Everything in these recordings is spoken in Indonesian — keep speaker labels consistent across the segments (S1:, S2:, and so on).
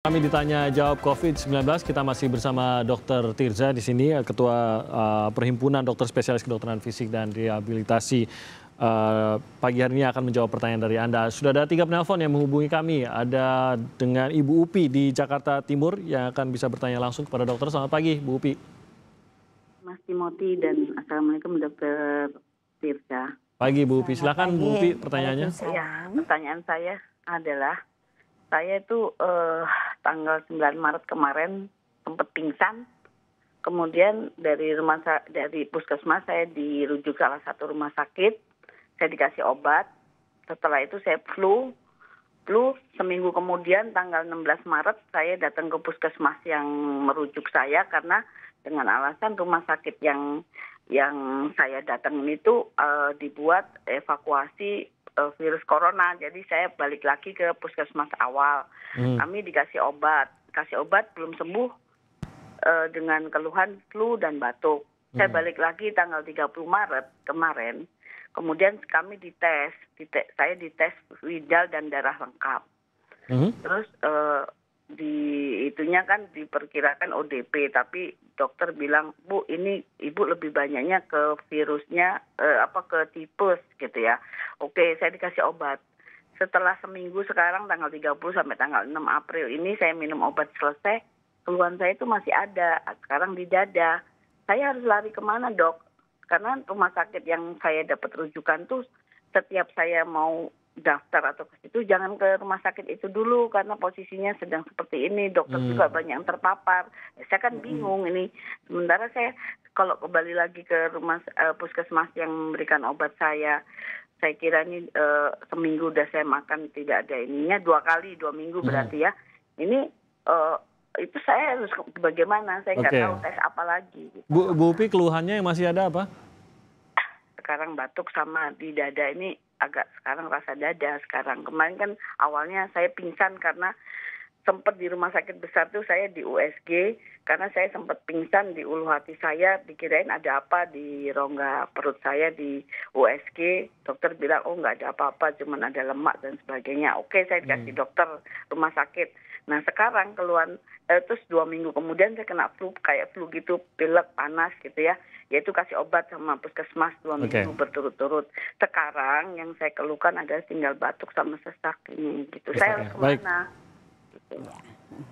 S1: Kami ditanya jawab COVID-19, kita masih bersama Dr. Tirza di sini, Ketua Perhimpunan Dokter Spesialis Kedokteran Fisik dan Rehabilitasi. Pagi hari ini akan menjawab pertanyaan dari Anda. Sudah ada 3 penelpon yang menghubungi kami. Ada dengan Ibu Upi di Jakarta Timur yang akan bisa bertanya langsung kepada dokter. Selamat pagi, Bu Upi.
S2: Mas Timothy dan Assalamualaikum Dr. Tirza.
S1: Pagi Bu Upi, silakan Bu Upi pertanyaannya.
S2: Ya, pertanyaan saya adalah, saya itu tanggal 9 Maret kemarin sempat pingsan. Kemudian dari puskesmas saya dirujuk salah satu rumah sakit. Saya dikasih obat. Setelah itu saya flu seminggu kemudian tanggal 16 Maret saya datang ke puskesmas yang merujuk saya karena dengan alasan rumah sakit yang saya datangin itu dibuat evakuasi virus corona. Jadi saya balik lagi ke puskesmas awal. Kami dikasih obat belum sembuh dengan keluhan flu dan batuk. Saya balik lagi tanggal 30 Maret kemarin. Kemudian kami dites. Saya dites Widal dan darah lengkap. Terus itunya kan diperkirakan ODP, tapi dokter bilang, Bu, ini ibu lebih banyaknya ke virusnya, ke tipes gitu ya. Oke, saya dikasih obat. Setelah seminggu sekarang tanggal 30 sampai tanggal 6 April ini saya minum obat selesai, keluhan saya itu masih ada, sekarang di dada. Saya harus lari kemana, Dok? Karena rumah sakit yang saya dapat rujukan tuh setiap saya mau daftar atau ke situ jangan ke rumah sakit itu dulu karena posisinya sedang seperti ini, dokter juga banyak yang terpapar. Saya kan bingung ini. Sementara saya kalau kembali lagi ke rumah puskesmas yang memberikan obat saya kira ini seminggu udah saya makan tidak ada ininya, 2 minggu berarti ya. Ini itu saya harus bagaimana? Saya nggak tahu tes apa lagi. Gitu.
S1: Bu Upi, keluhannya yang masih ada apa?
S2: Sekarang batuk sama di dada ini agak sekarang rasa dada sekarang. Kemarin kan awalnya saya pingsan karena sempat di rumah sakit besar tuh saya di USG karena saya sempat pingsan di ulu hati saya, dikirain ada apa di rongga perut saya di USG. Dokter bilang oh nggak ada apa-apa, cuman ada lemak dan sebagainya. Oke, saya dikasih dokter rumah sakit. Nah sekarang keluhan terus 2 minggu kemudian saya kena flu, kayak flu gitu, pilek, panas gitu ya. Yaitu kasih obat sama puskesmas 2 minggu berturut-turut. Sekarang yang saya keluhkan adalah tinggal batuk sama sesak ini gitu. Saya harus kemana? Gitu.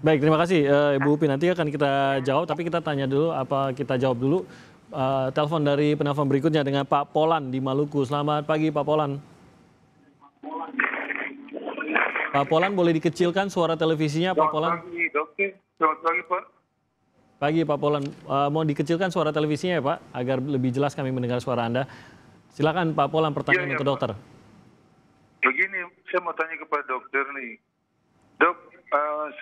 S1: Baik, terima kasih Ibu Upi. Nanti akan kita jawab, tapi kita tanya dulu, kita jawab dulu telepon dari penelpon berikutnya dengan Pak Polan di Maluku. Selamat pagi Pak Polan. Pak Polan, boleh dikecilkan suara televisinya Pak Polan?
S3: Selamat pagi, Dokter. Selamat pagi, Pak.
S1: Pagi Pak Polan, mau dikecilkan suara televisinya ya Pak, agar lebih jelas kami mendengar suara Anda. Silakan Pak Polan, pertanyaan untuk dokter.
S3: Begini, saya mau tanya kepada dokter nih. Dok,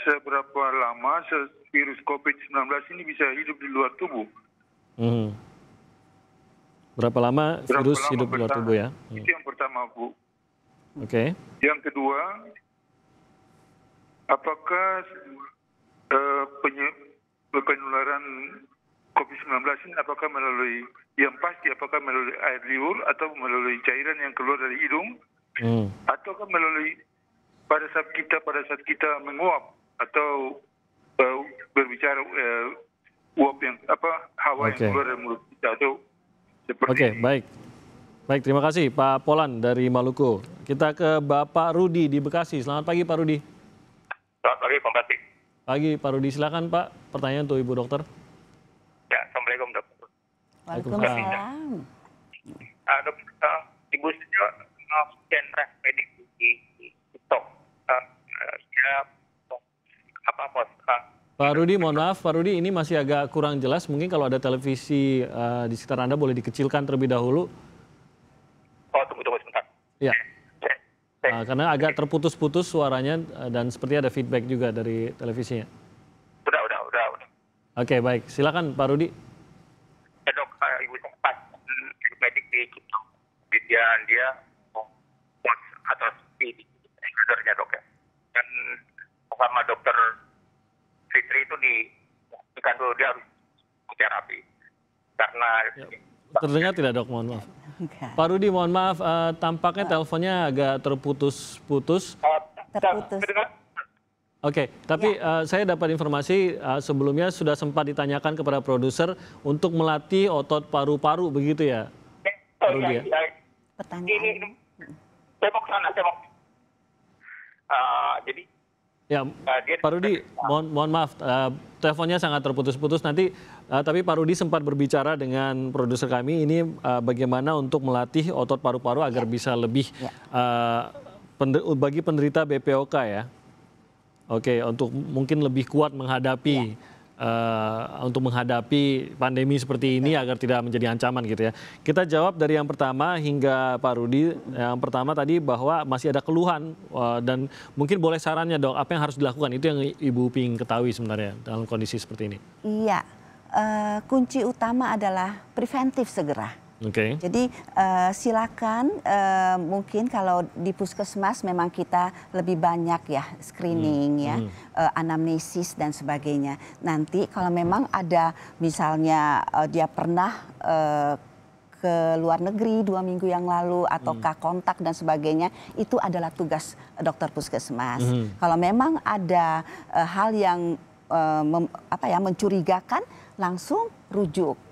S3: seberapa lama virus COVID-19 ini bisa hidup di luar tubuh?
S1: Berapa lama virus hidup di luar tubuh ya?
S3: Itu yang pertama, Bu.
S1: Oke.
S3: Yang kedua, apakah penularan COVID-19 ini apakah melalui air liur atau melalui cairan yang keluar dari hidung, ataukah melalui pada saat kita menguap atau berbicara uap yang hawa yang keluar dari mulut kita atau seperti ini.
S1: Baik, terima kasih Pak Polan dari Maluku. Kita ke Bapak Rudi di Bekasi. Selamat pagi Pak Rudi.
S4: Selamat pagi Pak Batik.
S1: Pagi Pak Rudi, silakan Pak. Pertanyaan untuk Ibu Dokter.
S4: Ya, Assalamualaikum Dokter.
S5: Waalaikumsalam.
S4: Dokter, Ibu saya sentra medik di TikTok.
S1: Pak Rudi, mohon maaf Pak Rudi, ini masih agak kurang jelas. Mungkin kalau ada televisi di sekitar Anda boleh dikecilkan terlebih dahulu.
S4: Oh, tunggu sebentar.
S1: Ya. Karena agak terputus-putus suaranya dan seperti ada feedback juga dari televisinya.
S4: Udah.
S1: Oke, baik. Silakan Pak Rudi.
S4: Ya Dok, Ibu sempat medik di TikTok. Dia post atau speed kadernya Dok ya. Dan sama dokter Fitri itu dikatakan dulu dia harus terapi. Karena
S1: terdengar tidak Dok, mohon maaf. Pak Rudi, mohon maaf, tampaknya teleponnya agak terputus-putus. Oke, tapi saya dapat informasi sebelumnya sudah sempat ditanyakan kepada produser untuk melatih otot paru-paru, begitu ya? Rudi ya?
S5: Pertanyaan.
S4: Ini, saya mau ke sana, saya mau. Jadi
S1: Ya, Pak Rudi, mohon maaf, teleponnya sangat terputus-putus nanti. Tapi Pak Rudi sempat berbicara dengan produser kami ini bagaimana untuk melatih otot paru-paru agar bisa lebih bagi penderita BPOK ya. Oke, untuk mungkin lebih kuat menghadapi pandemi seperti ini agar tidak menjadi ancaman gitu ya. Kita jawab dari yang pertama hingga Pak Rudi. Yang pertama tadi bahwa masih ada keluhan dan mungkin boleh sarannya dok, apa yang harus dilakukan? Itu yang Ibu pingin ketahui sebenarnya dalam kondisi seperti ini.
S5: Iya, kunci utama adalah preventif segera.
S1: Oke.
S5: Jadi silakan mungkin kalau di puskesmas memang kita lebih banyak ya screening ya, anamnesis dan sebagainya. Nanti kalau memang ada misalnya dia pernah ke luar negeri 2 minggu yang lalu ataukah kontak dan sebagainya, itu adalah tugas dokter puskesmas. Kalau memang ada hal yang mencurigakan, langsung rujuk.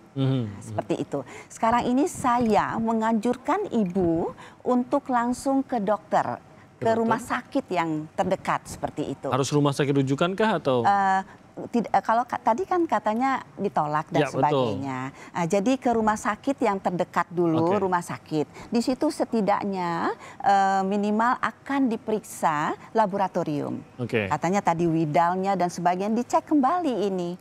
S5: Seperti itu. Sekarang ini saya menganjurkan ibu untuk langsung ke dokter, ke rumah sakit yang terdekat seperti itu.
S1: Harus rumah sakit rujukan kah atau?
S5: Kalau tadi kan katanya ditolak dan sebagainya. Jadi ke rumah sakit yang terdekat dulu, rumah sakit. Di situ setidaknya minimal akan diperiksa laboratorium. Katanya tadi widalnya dan sebagainya dicek kembali ini.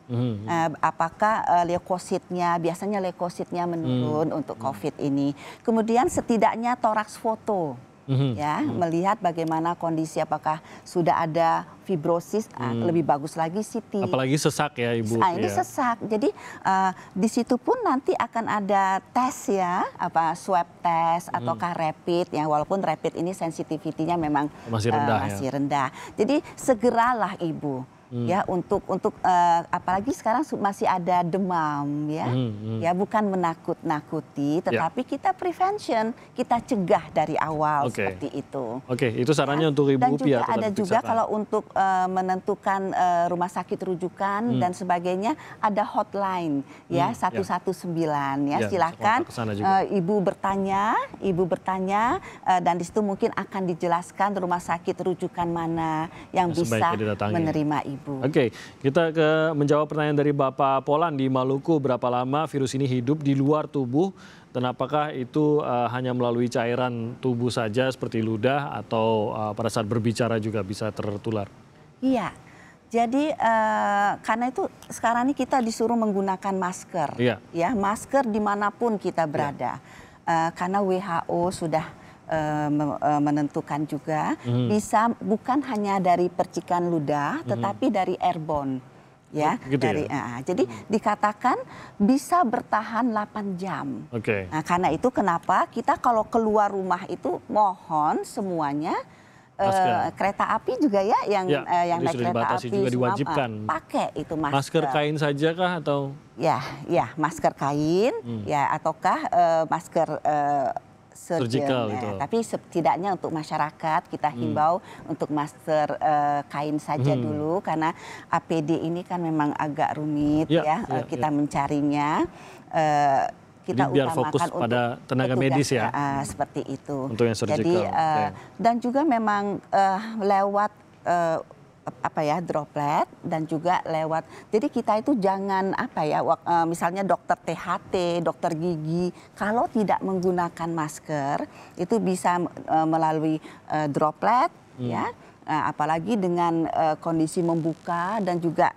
S5: Apakah leukositnya, biasanya leukositnya menurun untuk COVID ini. Kemudian setidaknya toraks foto. Ya, melihat bagaimana kondisi, apakah sudah ada fibrosis, lebih bagus lagi CT.
S1: Apalagi sesak ya Ibu.
S5: Ini sesak. Jadi di situ pun nanti akan ada tes ya, swab test ataukah rapid ya, walaupun rapid ini sensitivitinya memang
S1: masih rendah.
S5: Jadi segeralah Ibu. Ya untuk apalagi sekarang masih ada demam ya, ya bukan menakut-nakuti, tetapi kita prevention, kita cegah dari awal seperti itu.
S1: Itu sarannya untuk Ibu.
S5: Dan juga ada juga kalau untuk menentukan rumah sakit rujukan dan sebagainya, ada hotline ya 119 ya, silakan Ibu bertanya dan di situ mungkin akan dijelaskan rumah sakit rujukan mana yang bisa menerima Ibu.
S1: Oke, kita menjawab pertanyaan dari Bapak Polan di Maluku. Berapa lama virus ini hidup di luar tubuh dan apakah itu hanya melalui cairan tubuh saja seperti ludah atau pada saat berbicara juga bisa tertular?
S5: Iya, jadi karena itu sekarang ini kita disuruh menggunakan masker, ya masker dimanapun kita berada, karena WHO sudah menentukan juga bisa bukan hanya dari percikan ludah tetapi dari airborne ya, jadi dikatakan bisa bertahan 8 jam. Nah, karena itu kenapa kita kalau keluar rumah itu mohon semuanya kereta api juga ya yang naik kereta api
S1: juga diwajibkan
S5: pakai itu masker.
S1: Masker kain saja kah atau? Ya
S5: masker kain ya ataukah masker
S1: surgical itu.
S5: Tapi setidaknya untuk masyarakat kita himbau untuk masker kain saja dulu karena APD ini kan memang agak rumit kita mencarinya. Kita
S1: biar fokus pada tenaga medis ya.
S5: Seperti itu.
S1: Untuk yang surgical.
S5: Jadi dan juga memang lewat droplet dan juga lewat. Jadi kita itu jangan misalnya dokter THT, dokter gigi kalau tidak menggunakan masker itu bisa melalui droplet ya. Apalagi dengan kondisi membuka dan juga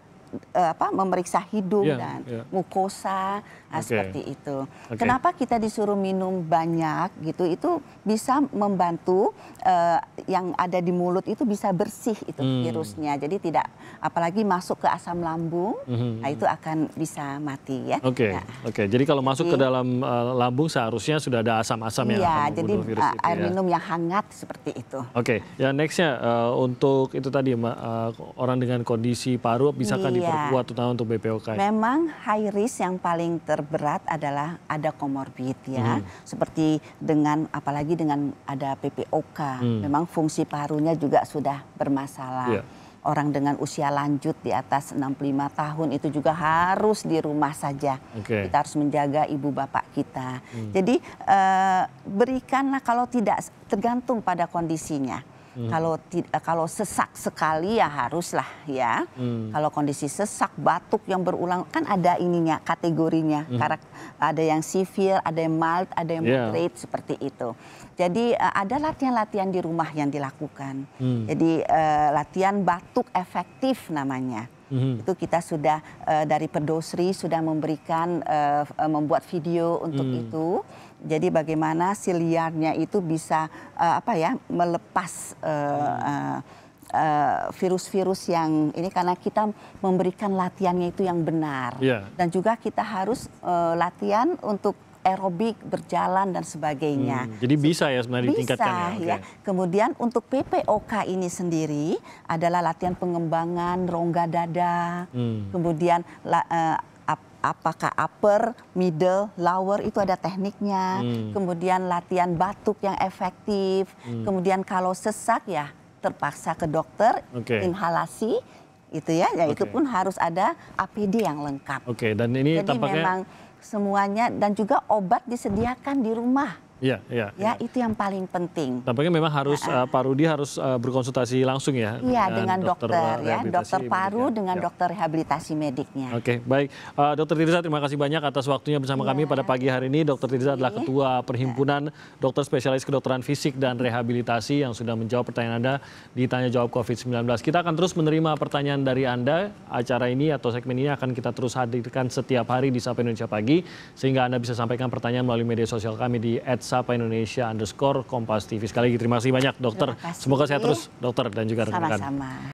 S5: memeriksa hidung dan mukosa seperti itu. Kenapa kita disuruh minum banyak gitu? Itu bisa membantu yang ada di mulut itu bisa bersih itu virusnya. Jadi tidak apalagi masuk ke asam lambung, nah itu akan bisa mati ya.
S1: Jadi kalau masuk ke dalam lambung seharusnya sudah ada asam-asam yang akan membunuh virus itu.
S5: Air minum yang hangat seperti itu.
S1: Ya nextnya untuk itu tadi orang dengan kondisi paru bisakah diperkuat terutama untuk BPOK?
S5: Memang high risk yang paling terberat adalah ada komorbid ya, seperti dengan apalagi dengan ada PPOK, memang fungsi parunya juga sudah bermasalah. orang dengan usia lanjut di atas 65 tahun itu juga harus di rumah saja. Kita harus menjaga ibu bapak kita. Jadi berikanlah, kalau tidak tergantung pada kondisinya. Kalau sesak sekali ya haruslah ya. Kalau kondisi sesak, batuk yang berulang, kan ada ininya, kategorinya. Ada yang severe, ada yang mild, ada yang moderate, seperti itu. Jadi ada latihan-latihan di rumah yang dilakukan. Jadi latihan batuk efektif namanya. Itu kita sudah dari Pedosri sudah memberikan membuat video untuk itu. Jadi bagaimana si liarnya itu bisa melepas virus-virus yang ini, karena kita memberikan latihannya itu yang benar. Dan juga kita harus latihan untuk aerobik, berjalan dan sebagainya.
S1: Jadi bisa ya sebenarnya ditingkatkan
S5: ya. Kemudian untuk PPOK ini sendiri adalah latihan pengembangan rongga dada. Kemudian apakah upper, middle, lower itu ada tekniknya. Kemudian latihan batuk yang efektif. Kemudian kalau sesak ya terpaksa ke dokter, inhalasi itu ya. Itu pun harus ada APD yang lengkap.
S1: Dan ini
S5: jadi
S1: tampaknya
S5: memang semuanya, dan juga obat disediakan di rumah. Ya, itu yang paling penting.
S1: Tampaknya memang harus Pak Rudi harus berkonsultasi langsung ya.
S5: Iya, dengan dokter ya, dokter paru dengan dokter rehabilitasi mediknya.
S1: Baik. Dokter Tirza, terima kasih banyak atas waktunya bersama kami pada pagi hari ini. Dokter Tirza adalah Ketua Perhimpunan Dokter Spesialis Kedokteran Fisik dan Rehabilitasi yang sudah menjawab pertanyaan Anda di Tanya Jawab COVID-19. Kita akan terus menerima pertanyaan dari Anda. Acara ini atau segmen ini akan kita terus hadirkan setiap hari di Sapa Indonesia Pagi, sehingga Anda bisa sampaikan pertanyaan melalui media sosial kami di @sapa_indonesia_kompas TV. Sekali lagi terima kasih banyak dokter. Semoga sehat terus dokter dan juga rekan-rekan.
S5: Sama-sama.